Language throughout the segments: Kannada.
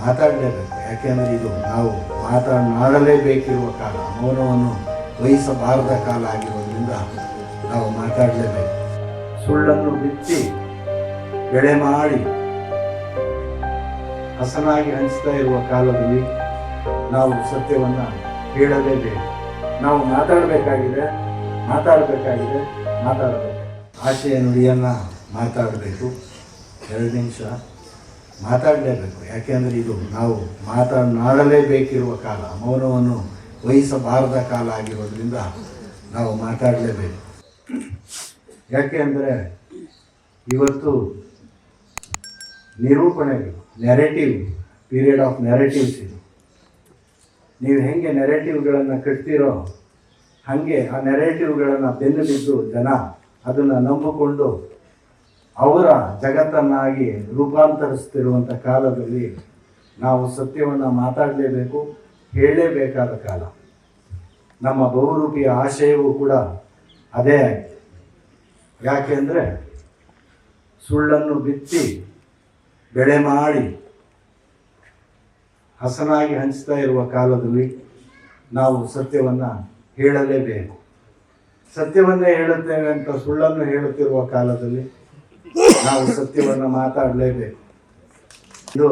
ಮಾತಾಡಲೇಬೇಕು. ಯಾಕೆಂದರೆ ಇದು ನಾವು ಮಾತನಾಡಲೇಬೇಕಿರುವ ಕಾಲ, ಮೌನವನ್ನು ವಹಿಸಬಾರದ ಕಾಲ ಆಗಿರೋದ್ರಿಂದ ನಾವು ಮಾತಾಡಲೇಬೇಕು. ಸುಳ್ಳನ್ನು ಬಿತ್ತಿ ಬೆಳೆ ಮಾಡಿ ಹಸನಾಗಿ ಹಂಚ್ತಾ ಇರುವ ಕಾಲದಲ್ಲಿ ನಾವು ಸತ್ಯವನ್ನು ಹೇಳಲೇಬೇಕು. ನಾವು ಮಾತಾಡಬೇಕಾಗಿದೆ. ಆಶಯ ನುಡಿಯನ್ನು ಮಾತಾಡಬೇಕು. 2 ನಿಮಿಷ ಮಾತಾಡಲೇಬೇಕು. ಯಾಕೆಂದರೆ ಇದು ನಾವು ಮಾತನಾಡಲೇಬೇಕಿರುವ ಕಾಲ, ಮೌನವನ್ನು ವಹಿಸಬಾರದ ಕಾಲ ಆಗಿರೋದ್ರಿಂದ ನಾವು ಮಾತಾಡಲೇಬೇಕು. ಯಾಕೆ ಅಂದರೆ ಇವತ್ತು ನಿರೂಪಣೆಗಳು, ನೆರೆಟಿವ್, ಪೀರಿಯಡ್ ಆಫ್ ನೆರೆಟಿವ್ಸ್ ಇದು. ನೀವು ಹೆಂಗೆ ನೆರೆಟಿವ್ಗಳನ್ನು ಕಟ್ತೀರೋ ಹಾಗೆ ಆ ನೆರೆಟಿವ್ಗಳನ್ನು ಬೆನ್ನು ಬಿದ್ದು ಜನ ಅದನ್ನು ನಂಬಿಕೊಂಡು ಅವರ ಜಗತ್ತನ್ನಾಗಿ ರೂಪಾಂತರಿಸ್ತಿರುವಂಥ ಕಾಲದಲ್ಲಿ ನಾವು ಸತ್ಯವನ್ನು ಮಾತಾಡಲೇಬೇಕು, ಹೇಳಲೇಬೇಕಾದ ಕಾಲ. ನಮ್ಮ ಬಹುರೂಪಿಯ ಆಶಯವೂ ಕೂಡ ಅದೇ ಆಗಿದೆ. ಯಾಕೆಂದರೆ ಸುಳ್ಳನ್ನು ಬಿತ್ತಿ ಬೆಳೆ ಮಾಡಿ ಹಸನಾಗಿ ಹಂಚ್ತಾ ಇರುವ ಕಾಲದಲ್ಲಿ ನಾವು ಸತ್ಯವನ್ನು ಹೇಳಲೇಬೇಕು. ಸತ್ಯವನ್ನೇ ಹೇಳುತ್ತೇವೆ ಅಂತ ಸುಳ್ಳನ್ನು ಹೇಳುತ್ತಿರುವ ಕಾಲದಲ್ಲಿ ನಾವು ಸತ್ಯವನ್ನು ಮಾತಾಡಲೇಬೇಕು. ಇದು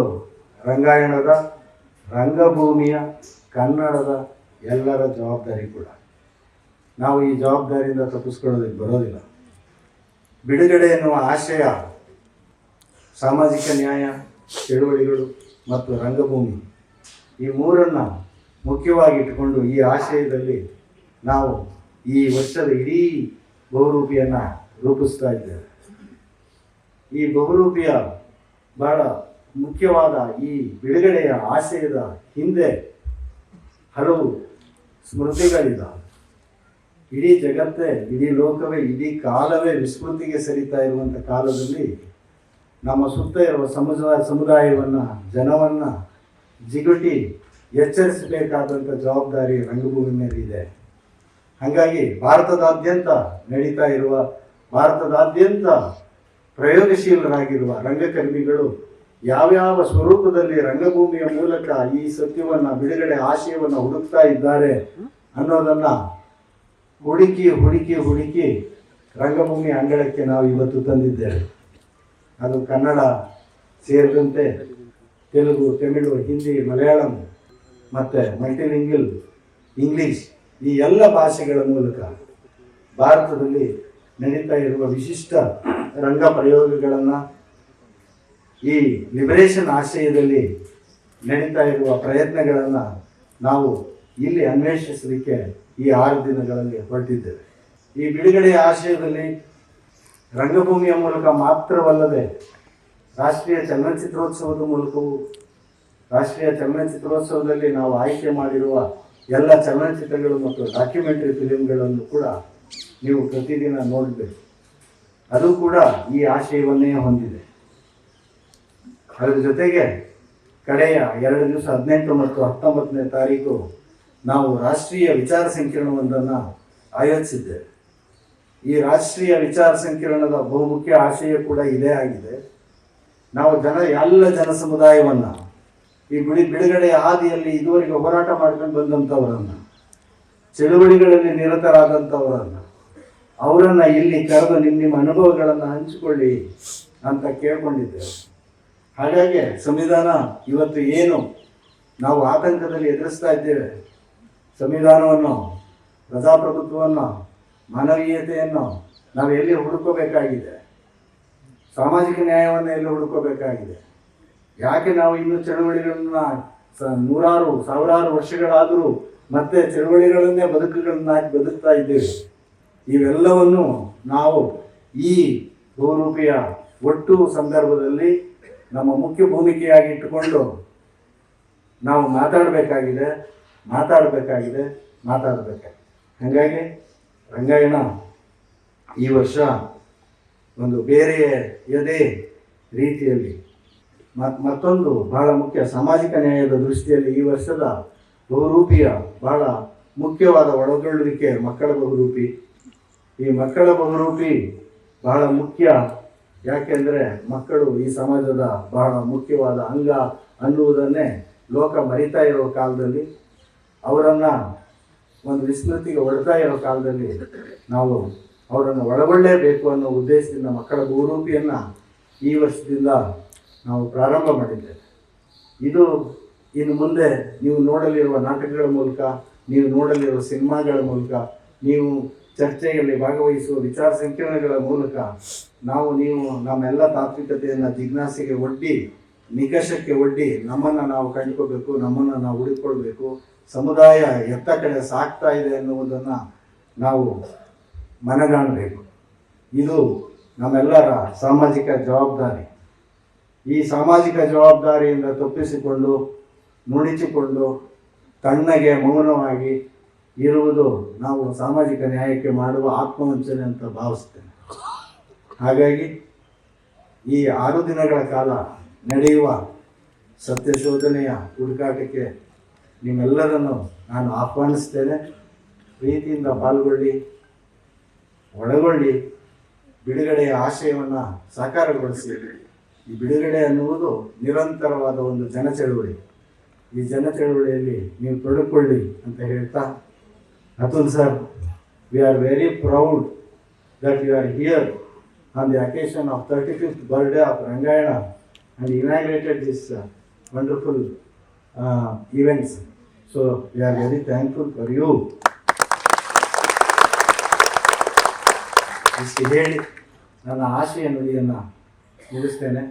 ರಂಗಾಯಣದ, ರಂಗಭೂಮಿಯ, ಕನ್ನಡದ ಎಲ್ಲರ ಜವಾಬ್ದಾರಿ ಕೂಡ. ನಾವು ಈ ಜವಾಬ್ದಾರಿಯಿಂದ ತಪ್ಪಿಸ್ಕೊಳ್ಳೋದಕ್ಕೆ ಬರೋದಿಲ್ಲ. ಬಿಡುಗಡೆ ಎನ್ನುವ ಆಶಯ ಸಾಮಾಜಿಕ ನ್ಯಾಯ, ಚಳುವಳಿಗಳು ಮತ್ತು ರಂಗಭೂಮಿ ಈ ಮೂರನ್ನು ಮುಖ್ಯವಾಗಿಟ್ಟುಕೊಂಡು ಈ ಆಶಯದಲ್ಲಿ ನಾವು ಈ ವರ್ಷದ ಇಡೀ ಬಹುರೂಪಿಯನ್ನು ರೂಪಿಸ್ತಾ ಇದ್ದೇವೆ. ಈ ಬಹುರೂಪಿಯ ಬಹಳ ಮುಖ್ಯವಾದ ಈ ಬಿಡುಗಡೆಯ ಆಶಯದ ಹಿಂದೆ ಹಲವು ಸ್ಮೃತಿಗಳಿದ್ದಾವೆ. ಇಡೀ ಜಗತ್ತೇ, ಇಡೀ ಲೋಕವೇ, ಇಡೀ ಕಾಲವೇ ವಿಸ್ಮೃತಿಗೆ ಸರಿತಾ ಇರುವಂಥ ಕಾಲದಲ್ಲಿ ನಮ್ಮ ಸುತ್ತ ಇರುವ ಸಮುದಾಯವನ್ನು, ಜನವನ್ನು ಜಿಗುಟಿ ಎಚ್ಚರಿಸಬೇಕಾದಂಥ ಜವಾಬ್ದಾರಿ ರಂಗಭೂಮಿ ಮೇಲಿದೆ. ಹಾಗಾಗಿ ಭಾರತದಾದ್ಯಂತ ಪ್ರಯೋಗಶೀಲರಾಗಿರುವ ರಂಗಕರ್ಮಿಗಳು ಯಾವ್ಯಾವ ಸ್ವರೂಪದಲ್ಲಿ ರಂಗಭೂಮಿಯ ಮೂಲಕ ಈ ಸತ್ಯವನ್ನು, ಬಿಡುಗಡೆ ಆಶಯವನ್ನು ಹುಡುಕ್ತಾ ಇದ್ದಾರೆ ಅನ್ನೋದನ್ನು ಹುಡುಕಿ ರಂಗಭೂಮಿ ಅಂಗಳಕ್ಕೆ ನಾವು ಇವತ್ತು ತಂದಿದ್ದೇವೆ. ಅದು ಕನ್ನಡ ಸೇರಿದಂತೆ ತೆಲುಗು, ತಮಿಳು, ಹಿಂದಿ, ಮಲಯಾಳಂ ಮತ್ತು ಮಲ್ಟಿಲಿಂಗ್ವಲ್ ಇಂಗ್ಲೀಷ್ ಈ ಎಲ್ಲ ಭಾಷೆಗಳ ಮೂಲಕ ಭಾರತದಲ್ಲಿ ನಡೀತಾ ಇರುವ ವಿಶಿಷ್ಟ ರಂಗ ಪ್ರಯೋಗಗಳನ್ನು, ಈ ಲಿಬರೇಷನ್ ಆಶಯದಲ್ಲಿ ನಡೀತಾ ಇರುವ ಪ್ರಯತ್ನಗಳನ್ನು ನಾವು ಇಲ್ಲಿ ಅನ್ವೇಷಿಸಲಿಕ್ಕೆ ಈ 6 ದಿನಗಳಲ್ಲಿ ಹೊರಟಿದ್ದೇವೆ. ಈ ಬಿಡುಗಡೆಯ ಆಶಯದಲ್ಲಿ ರಂಗಭೂಮಿಯ ಮೂಲಕ ಮಾತ್ರವಲ್ಲದೆ ರಾಷ್ಟ್ರೀಯ ಚಲನಚಿತ್ರೋತ್ಸವದ ಮೂಲಕವೂ, ರಾಷ್ಟ್ರೀಯ ಚಲನಚಿತ್ರೋತ್ಸವದಲ್ಲಿ ನಾವು ಆಯ್ಕೆ ಮಾಡಿರುವ ಎಲ್ಲ ಚಲನಚಿತ್ರಗಳು ಮತ್ತು ಡಾಕ್ಯುಮೆಂಟರಿ ಫಿಲಿಮ್ಗಳನ್ನು ಕೂಡ ನೀವು ಪ್ರತಿದಿನ ನೋಡಬೇಕು. ಅದು ಕೂಡ ಈ ಆಶಯವನ್ನೇ ಹೊಂದಿದೆ. ಅದರ ಜೊತೆಗೆ ಕಡೆಯ 2 ದಿವಸ 18 ಮತ್ತು 19ನೇ ತಾರೀಕು ನಾವು ರಾಷ್ಟ್ರೀಯ ವಿಚಾರ ಸಂಕಿರಣವೊಂದನ್ನು ಆಯೋಜಿಸಿದ್ದೇವೆ. ಈ ರಾಷ್ಟ್ರೀಯ ವಿಚಾರ ಸಂಕಿರಣದ ಬಹುಮುಖ್ಯ ಆಶಯ ಕೂಡ ಇದೇ ಆಗಿದೆ. ನಾವು ಎಲ್ಲ ಜನ ಸಮುದಾಯವನ್ನು ಈ ಬಿಡುಗಡೆಯ ಹಾದಿಯಲ್ಲಿ ಇದುವರೆಗೆ ಹೋರಾಟ ಮಾಡ್ಕೊಂಡು ಬಂದಂಥವರನ್ನು, ಚಳುವಳಿಗಳಲ್ಲಿ ನಿರತರಾದಂಥವರನ್ನು ಇಲ್ಲಿ ಕರೆದು ನಿಮ್ಮ ಅನುಭವಗಳನ್ನು ಹಂಚಿಕೊಳ್ಳಿ ಅಂತ ಕೇಳ್ಕೊಂಡಿದ್ದೇವೆ. ಹಾಗಾಗಿ ಸಂವಿಧಾನ ಇವತ್ತು ಏನು ನಾವು ಆತಂಕದಲ್ಲಿ ಎದುರಿಸ್ತಾ ಇದ್ದೇವೆ, ಸಂವಿಧಾನವನ್ನು, ಪ್ರಜಾಪ್ರಭುತ್ವವನ್ನು, ಮಾನವೀಯತೆಯನ್ನು ನಾವು ಎಲ್ಲಿ ಹುಡುಕೋಬೇಕಾಗಿದೆ, ಸಾಮಾಜಿಕ ನ್ಯಾಯವನ್ನು ಎಲ್ಲಿ ಹುಡುಕೋಬೇಕಾಗಿದೆ. ಯಾಕೆ ನಾವು ಇನ್ನೂ ಚಳುವಳಿಗಳನ್ನ ಸಾವಿರಾರು ವರ್ಷಗಳಾದರೂ ಮತ್ತೆ ಚಳುವಳಿಗಳನ್ನೇ ಬದುಕ್ತಾ ಇದ್ದೇವೆ. ಇವೆಲ್ಲವನ್ನು ನಾವು ಈ ಬಹುರೂಪಿಯ ಒಟ್ಟು ಸಂದರ್ಭದಲ್ಲಿ ನಮ್ಮ ಮುಖ್ಯ ಭೂಮಿಕೆಯಾಗಿ ಇಟ್ಟುಕೊಂಡು ನಾವು ಮಾತಾಡಬೇಕಾಗಿದೆ. ಹಾಗಾಗಿ ರಂಗಾಯಣ ಈ ವರ್ಷ ಒಂದು ಬೇರೆಯದೇ ರೀತಿಯಲ್ಲಿ ಮತ್ತೊಂದು ಬಹಳ ಮುಖ್ಯ ಸಾಮಾಜಿಕ ನ್ಯಾಯದ ದೃಷ್ಟಿಯಲ್ಲಿ ಈ ವರ್ಷದ ಬಹುರೂಪಿಯ ಬಹಳ ಮುಖ್ಯವಾದ ಒಳಗೊಳ್ಳುವಿಕೆ ಮಕ್ಕಳ ಬಹುರೂಪಿ. ಈ ಮಕ್ಕಳ ಬಹುರೂಪಿ ಬಹಳ ಮುಖ್ಯ. ಯಾಕೆಂದರೆ ಮಕ್ಕಳು ಈ ಸಮಾಜದ ಬಹಳ ಮುಖ್ಯವಾದ ಅಂಗ ಅನ್ನುವುದನ್ನೇ ಲೋಕ ಮರಿತಾ ಇರೋ ಕಾಲದಲ್ಲಿ, ಅವರನ್ನು ಒಂದು ವಿಸ್ಮೃತಿಗೆ ಒಡ್ತಾ ಇರೋ ಕಾಲದಲ್ಲಿ ನಾವು ಅವರನ್ನು ಒಳಗೊಳ್ಳಲೇಬೇಕು ಅನ್ನೋ ಉದ್ದೇಶದಿಂದ ಮಕ್ಕಳ ಬಹುರೂಪಿಯನ್ನು ಈ ವರ್ಷದಿಂದ ನಾವು ಪ್ರಾರಂಭ ಮಾಡಿದ್ದೇವೆ. ಇದು ಇನ್ನು ಮುಂದೆ ನೀವು ನೋಡಲಿರುವ ನಾಟಕಗಳ ಮೂಲಕ, ನೀವು ನೋಡಲಿರುವ ಸಿನಿಮಾಗಳ ಮೂಲಕ, ನೀವು ಚರ್ಚೆಯಲ್ಲಿ ಭಾಗವಹಿಸುವ ವಿಚಾರ ಸಂಕಿರಣಗಳ ಮೂಲಕ ನೀವು ನಮ್ಮೆಲ್ಲ ತಾತ್ವಿಕತೆಯನ್ನು ಜಿಜ್ಞಾಸೆಗೆ ಒಡ್ಡಿ, ನಿಕಷಕ್ಕೆ ಒಡ್ಡಿ ನಮ್ಮನ್ನು ನಾವು ಕಂಡುಕೋಬೇಕು, ನಮ್ಮನ್ನು ನಾವು ಹುಡುಕೊಳ್ಬೇಕು, ಸಮುದಾಯ ಎತ್ತ ಕಡೆ ಸಾಗ್ತಾ ಇದೆ ಎನ್ನುವುದನ್ನು ನಾವು ಮನಗಾಣಬೇಕು. ಇದು ನಮ್ಮೆಲ್ಲರ ಸಾಮಾಜಿಕ ಜವಾಬ್ದಾರಿ. ಈ ಸಾಮಾಜಿಕ ಜವಾಬ್ದಾರಿಯಿಂದ ತಪ್ಪಿಸಿಕೊಂಡು, ನುಣಿಚಿಕೊಂಡು, ತಣ್ಣಗೆ ಮೌನವಾಗಿ ಇರುವುದು ನಾವು ಸಾಮಾಜಿಕ ನ್ಯಾಯಕ್ಕೆ ಮಾಡುವ ಆತ್ಮವಂಚನೆ ಅಂತ ಭಾವಿಸ್ತೇನೆ. ಹಾಗಾಗಿ ಈ 6 ದಿನಗಳ ಕಾಲ ನಡೆಯುವ ಸತ್ಯಶೋಧನೆಯ ಹುಡುಕಾಟಕ್ಕೆ ನಿಮ್ಮೆಲ್ಲರನ್ನು ನಾನು ಆಹ್ವಾನಿಸ್ತೇನೆ. ಪ್ರೀತಿಯಿಂದ ಪಾಲ್ಗೊಳ್ಳಿ, ಒಳಗೊಳ್ಳಿ, ಬಿಡುಗಡೆಯ ಆಶಯವನ್ನು ಸಾಕಾರಗೊಳಿಸಿ. ಈ ಬಿಡುಗಡೆ ಅನ್ನುವುದು ನಿರಂತರವಾದ ಒಂದು ಜನಚಳುವಳಿ. ಈ ಜನಚಳುವಳಿಯಲ್ಲಿ ನೀವು ತೊಡಕೊಳ್ಳಿ ಅಂತ ಹೇಳ್ತಾ, Atul sir, we are very proud that you are here on the occasion of 35th birthday of Rangayana and inaugurated this wonderful events. So we are very thankful for you. ಇಷ್ಟು ಹೇಳಿ ನನ್ನ ಆಶಯ ನುಡಿಯನ್ನು ಮುಗಿಸ್ತೇನೆ.